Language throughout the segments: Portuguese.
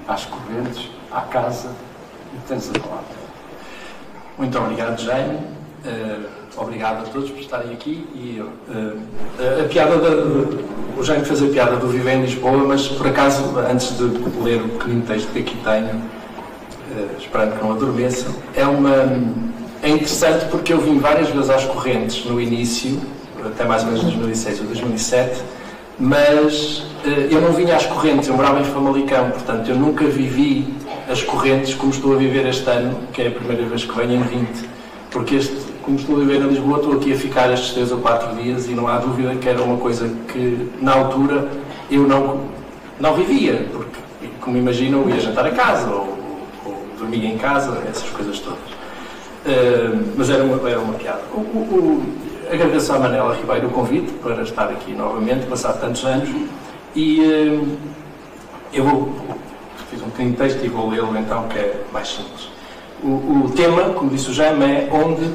às correntes, à casa, e tens a palavra. Muito obrigado, Jaime. Obrigado a todos por estarem aqui. E a piada o Jaime fez a piada do Viver em Lisboa, mas por acaso, antes de ler o pequenino texto que aqui tenho, esperando que não adormeçam, é interessante porque eu vim várias vezes às correntes no início, até mais ou menos 2006 ou 2007, mas eu não vinha às correntes, eu morava em Famalicão, portanto eu nunca vivi as correntes como estou a viver este ano, que é a primeira vez que venho em 20, porque como estou a viver em Lisboa, estou aqui a ficar estes 3 ou 4 dias e não há dúvida que era uma coisa que na altura eu não vivia, porque, como imaginam, eu ia jantar a casa ou dormia em casa, essas coisas todas. Mas era uma piada. Agradeço à Manela Ribeiro o convite para estar aqui novamente, passado tantos anos, e eu fiz um pequeno texto e vou lê-lo então, que é mais simples. O tema, como disse o Jaime, é onde,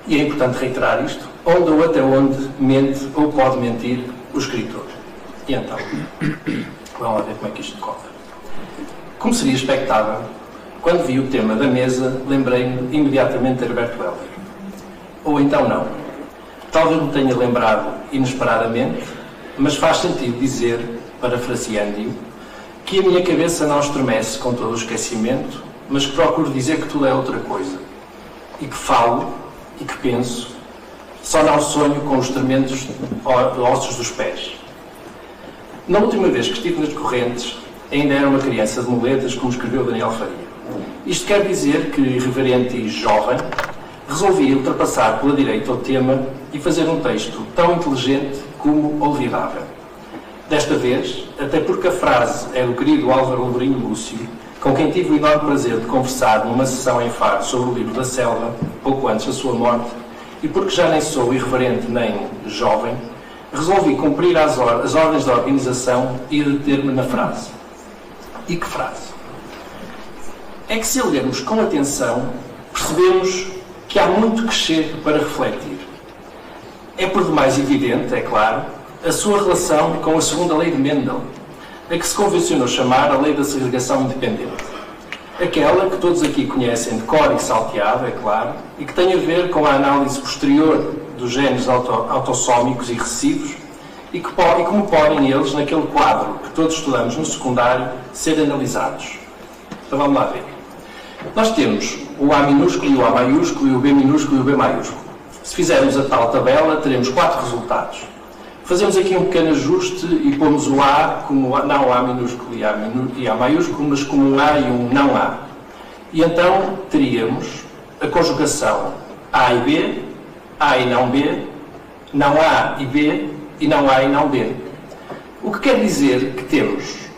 e é importante reiterar isto, onde ou até onde mente ou pode mentir o escritor. E então, vamos lá ver como é que isto corre. Como seria expectável, quando vi o tema da mesa, lembrei-me imediatamente de Herberto Helder. Ou então não. Talvez me tenha lembrado inesperadamente, mas faz sentido dizer, parafraseando-o, que a minha cabeça não estremece com todo o esquecimento, mas que procuro dizer que tudo é outra coisa. E que falo, e que penso, só não sonho com os tremendos ossos dos pés. Na última vez que estive nas correntes, ainda era uma criança de muletas, como escreveu Daniel Faria. Isto quer dizer que, irreverente e jovem, resolvi ultrapassar pela direita o tema e fazer um texto tão inteligente como olvidável. Desta vez, até porque a frase é do querido Álvaro Lourinho Lúcio, com quem tive o enorme prazer de conversar numa sessão em Faro sobre o livro da Selva, pouco antes da sua morte, e porque já nem sou irreverente nem jovem, resolvi cumprir as ordens da organização e deter-me na frase. E que frase? É que se lermos com atenção, percebemos que há muito que chega para refletir. É por demais evidente, é claro, a sua relação com a segunda lei de Mendel, a que se convencionou chamar a lei da segregação independente. Aquela que todos aqui conhecem de cor e salteado, é claro, e que tem a ver com a análise posterior dos genes autossómicos e recessivos e como podem eles, naquele quadro que todos estudamos no secundário, ser analisados. Então vamos lá ver. Nós temos o A minúsculo e o A maiúsculo e o B minúsculo e o B maiúsculo. Se fizermos a tal tabela, teremos 4 resultados. Fazemos aqui um pequeno ajuste e pomos o A como não A minúsculo e A maiúsculo, mas como um A e um não A. E então teríamos a conjugação A e B, A e não B, não A e B e não A e não B. O que quer dizer que temos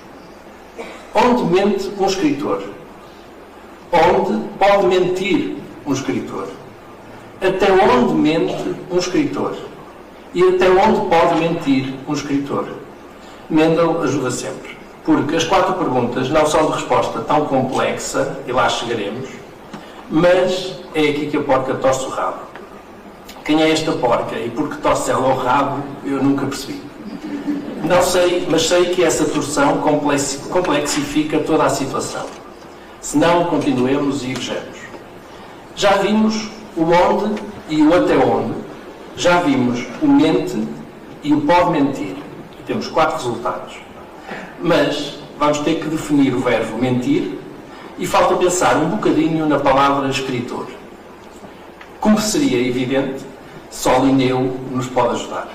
onde mente um escritor, onde pode mentir um escritor, até onde mente um escritor e até onde pode mentir um escritor. Mendel ajuda sempre, porque as 4 perguntas não são de resposta tão complexa, e lá chegaremos, mas é aqui que a porca torce o rabo. Quem é esta porca e por que torce ela o rabo, eu nunca percebi. Não sei, mas sei que essa torção complexifica toda a situação. Se não, continuemos e vejamos. Já vimos o onde e o até onde. Já vimos o mente e o pode mentir. E temos 4 resultados. Mas vamos ter que definir o verbo mentir e falta pensar um bocadinho na palavra escritor. Como seria evidente, só Linneu nos pode ajudar.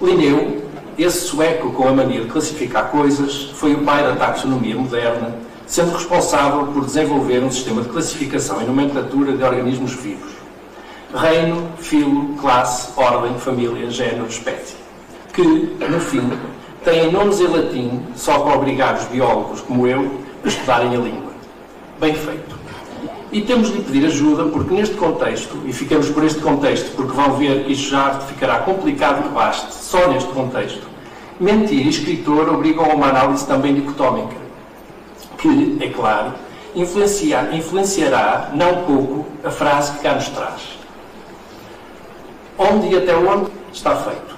Linneu, esse sueco com a mania de classificar coisas, foi o pai da taxonomia moderna, sendo responsável por desenvolver um sistema de classificação e nomenclatura de organismos vivos. Reino, filo, classe, ordem, família, género, espécie. Que, no fim, têm nomes em latim só para obrigar os biólogos, como eu, a estudarem a língua. Bem feito. E temos de lhe pedir ajuda, porque neste contexto, e ficamos por este contexto, porque vão ver que isto já ficará complicado que baste, só neste contexto, mentir e escritor obrigam a uma análise também dicotómica, que, é claro, influenciará não pouco a frase que cá nos traz. Onde e até onde está feito.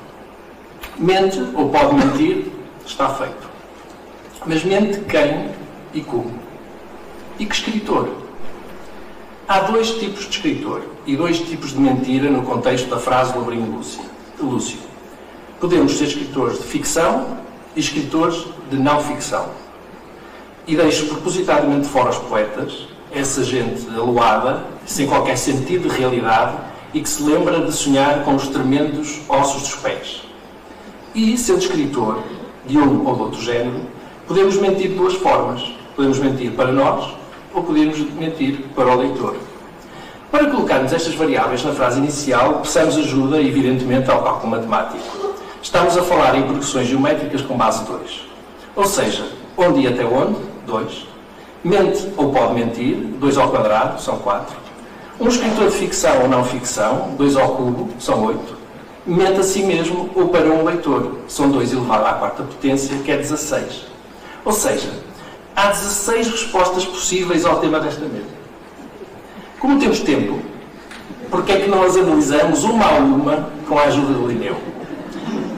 Mente ou pode mentir, está feito. Mas mente quem e como. E que escritor? Há dois tipos de escritor e dois tipos de mentira no contexto da frase do Lourinho Lúcio. Podemos ser escritores de ficção e escritores de não ficção. E deixo propositadamente fora os poetas, essa gente aloada, sem qualquer sentido de realidade e que se lembra de sonhar com os tremendos ossos dos pés. E, sendo escritor, de um ou de outro género, podemos mentir de duas formas. Podemos mentir para nós ou podemos mentir para o leitor. Para colocarmos estas variáveis na frase inicial, peçamos ajuda, evidentemente, ao cálculo matemático. Estamos a falar em progressões geométricas com base 2. Ou seja, onde e até onde? 2. Mente ou pode mentir? 2 ao quadrado, são 4. Um escritor de ficção ou não ficção? 2 ao cubo, são 8. Mente a si mesmo ou para um leitor? São 2 elevado à quarta potência, que é 16. Ou seja, há 16 respostas possíveis ao tema desta mesa. Como temos tempo, porque é que não as analisamos uma a uma com a ajuda do Linneu?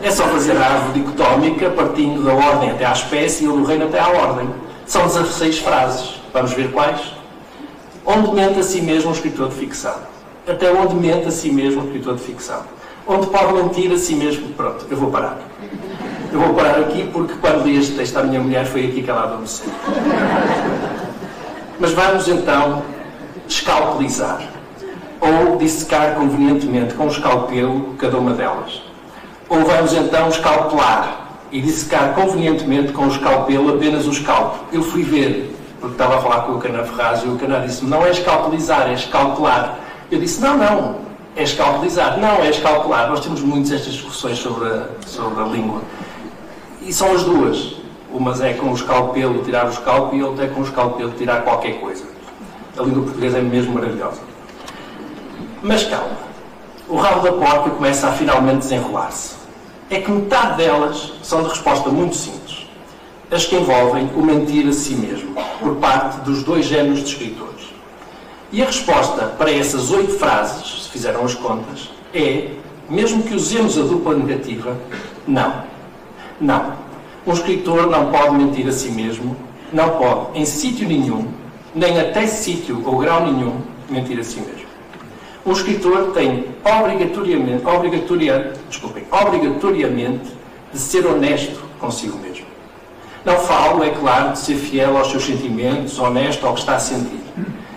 É só fazer a árvore dicotómica partindo da ordem até à espécie e do reino até à ordem. São 16 frases. Vamos ver quais? Onde mente a si mesmo um escritor de ficção? Até onde mente a si mesmo um escritor de ficção? Onde pode mentir a si mesmo? Pronto, eu vou parar. Eu vou parar aqui porque quando li este texto à minha mulher foi aqui que ela adormeceu. Mas vamos então escalpelizar ou dissecar convenientemente com o escalpelo cada uma delas. Ou vamos então escalpelar e dissecar convenientemente com o escalpelo apenas o escalpo. Eu fui ver, porque estava a falar com o Caná Ferraz e o Caná disse-me, não é escalpelizar, é escalpelar. Eu disse, não, é escalpelizar. Não, é escalpelar. Nós temos muitas estas discussões sobre a língua. E são as duas. Umas é com o escalpelo tirar o escalpo e outra é com o escalpelo tirar qualquer coisa. A língua portuguesa é mesmo maravilhosa. Mas calma. O rabo da porca começa a finalmente desenrolar-se. É que metade delas são de resposta muito simples. As que envolvem o mentir a si mesmo, por parte dos dois géneros de escritores. E a resposta para essas 8 frases, se fizeram as contas, é, mesmo que usemos a dupla negativa, não. Não. Um escritor não pode mentir a si mesmo, não pode, em sítio nenhum, nem até sítio ou grau nenhum, mentir a si mesmo. Um escritor tem obrigatoriamente de ser honesto consigo mesmo. Não falo, é claro, de ser fiel aos seus sentimentos, honesto ao que está a sentir.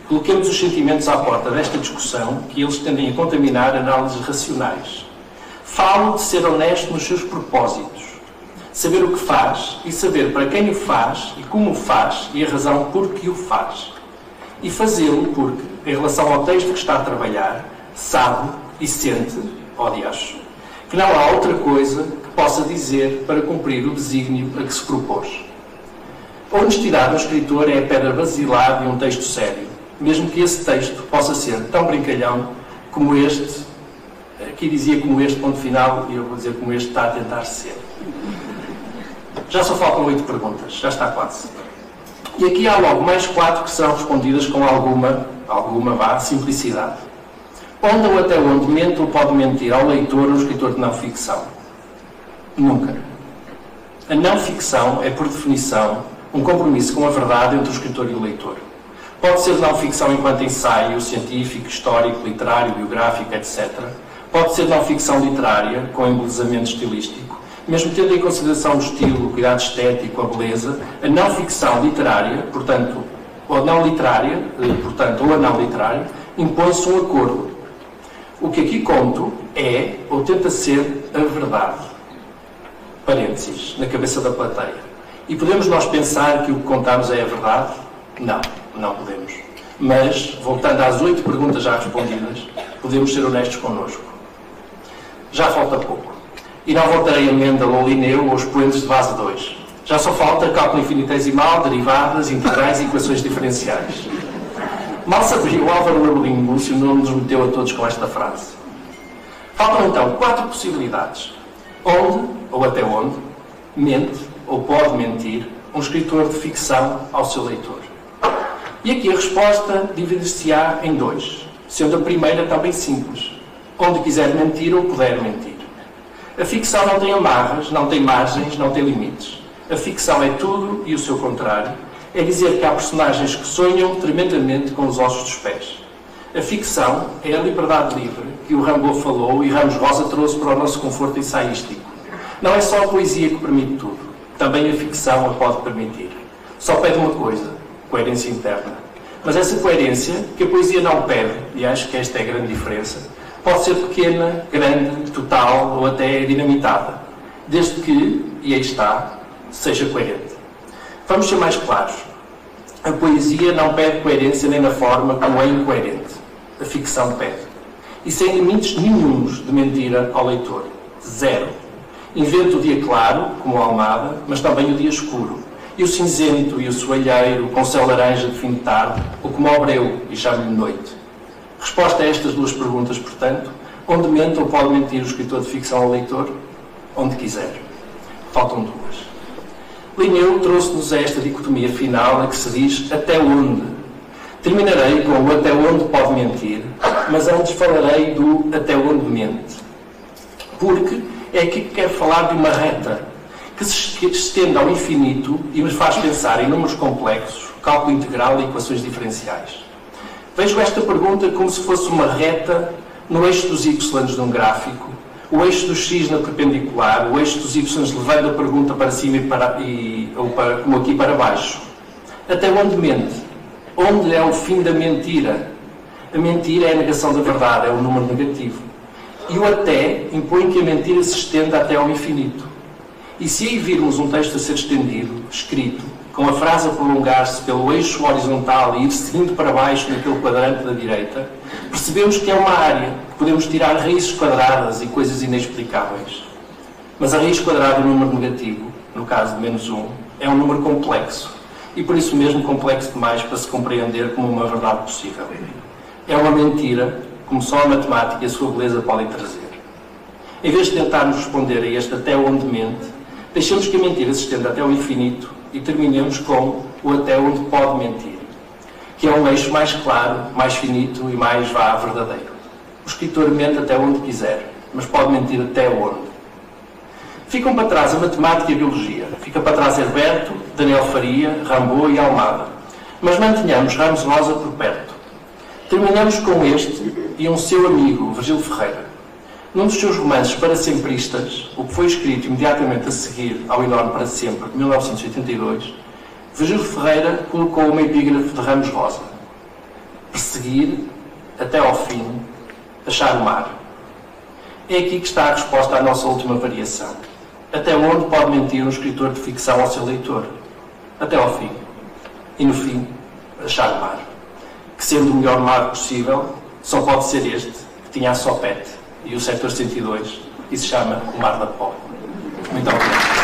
Coloquemos os sentimentos à porta desta discussão, que eles tendem a contaminar análises racionais. Falo de ser honesto nos seus propósitos. Saber o que faz e saber para quem o faz e como o faz e a razão por que o faz. E fazê-lo porque, em relação ao texto que está a trabalhar, sabe e sente, diacho, que não há outra coisa que possa dizer para cumprir o desígnio a que se propôs. A honestidade do escritor é a pedra basilar de um texto sério, mesmo que esse texto possa ser tão brincalhão como este, aqui dizia como este, ponto final, e eu vou dizer como este está a tentar ser. Já só faltam 8 perguntas, já está quase. E aqui há logo mais 4 que serão respondidas com alguma simplicidade. Onde ou até onde mente ou pode mentir ao leitor ou escritor de não ficção? Nunca. A não ficção é, por definição, um compromisso com a verdade entre o escritor e o leitor. Pode ser não ficção enquanto ensaio científico, histórico, literário, biográfico, etc. Pode ser não ficção literária, com embelezamento estilístico. Mesmo tendo em consideração o estilo, o cuidado estético, a beleza, a não ficção literária, portanto, ou não literária, ou a não literária, impõe-se um acordo. O que aqui conto é, ou tenta ser, a verdade. Parênteses, na cabeça da plateia. E podemos nós pensar que o que contamos é a verdade? Não, não podemos. Mas, voltando às 8 perguntas já respondidas, podemos ser honestos connosco. Já falta pouco. E não voltarei a Mendel ou Linneu ou os expoentes de base 2. Já só falta cálculo infinitesimal, derivadas, integrais e equações diferenciais. Mal se abriu o Álvaro Lourinho Lúcio não nos meteu a todos com esta frase. Faltam então 4 possibilidades. Onde, ou até onde, mente ou pode mentir um escritor de ficção ao seu leitor. E aqui a resposta divide-se-á em 2, sendo a primeira também simples. Onde quiser mentir ou puder mentir. A ficção não tem amarras, não tem margens, não tem limites. A ficção é tudo e o seu contrário. É dizer que há personagens que sonham tremendamente com os ossos dos pés. A ficção é a liberdade livre que o Rimbaud falou e Ramos Rosa trouxe para o nosso conforto ensaístico. Não é só a poesia que permite tudo. Também a ficção a pode permitir. Só pede uma coisa: coerência interna. Mas essa coerência, que a poesia não pede, e acho que esta é a grande diferença, pode ser pequena, grande, total ou até dinamitada, desde que, e aí está, seja coerente. Vamos ser mais claros. A poesia não pede coerência nem na forma como é incoerente. A ficção pede. E sem limites nenhuns de mentira ao leitor. Zero. Inventa o dia claro, como a Almada, mas também o dia escuro. E o cinzento e o soalheiro, com céu laranja de fim de tarde, ou como ao breu e chame-lhe noite. Resposta a estas duas perguntas, portanto: onde mente ou pode mentir o escritor de ficção ao leitor? Onde quiser. Faltam duas. Linneu trouxe-nos esta dicotomia final a que se diz até onde. Terminarei com o até onde pode mentir, mas antes falarei do até onde mente. Porque é aqui que quero falar de uma reta que se estende ao infinito e nos faz pensar em números complexos, cálculo integral e equações diferenciais. Vejo esta pergunta como se fosse uma reta no eixo dos y de um gráfico, o eixo dos x na perpendicular, o eixo dos y levando a pergunta para cima como aqui para baixo. Até onde mente? Onde é o fim da mentira? A mentira é a negação da verdade, é o número negativo. E o até impõe que a mentira se estenda até ao infinito. E se aí virmos um texto a ser estendido, escrito, com a frase a prolongar-se pelo eixo horizontal e ir seguindo para baixo naquele quadrante da direita, percebemos que é uma área que podemos tirar raízes quadradas e coisas inexplicáveis. Mas a raiz quadrada do número negativo, no caso de -1, é um número complexo. E por isso mesmo complexo demais para se compreender como uma verdade possível. É uma mentira, como só a matemática e a sua beleza podem trazer. Em vez de tentarmos responder a este até onde mente, deixemos que a mentira se estenda até ao infinito e terminemos com o até onde pode mentir, que é um eixo mais claro, mais finito e mais verdadeiro. O escritor mente até onde quiser, mas pode mentir até onde. Ficam para trás a matemática e a biologia. Fica para trás Herberto, Daniel Faria, Rimbaud e Almada. Mas mantenhamos Ramos Rosa por perto. Terminamos com este e um seu amigo, Virgílio Ferreira. Num dos seus romances parasempristas, o que foi escrito imediatamente a seguir ao Enorme para Sempre, de 1982, Virgílio Ferreira colocou uma epígrafe de Ramos Rosa: perseguir, até ao fim, achar o mar. É aqui que está a resposta à nossa última variação. Até onde pode mentir um escritor de ficção ao seu leitor? Até ao fim. E no fim, achar o mar. Que, sendo o melhor mar possível, só pode ser este, que tinha a Sopete e o setor 102, e se chama o Mar da Pó. Muito obrigado.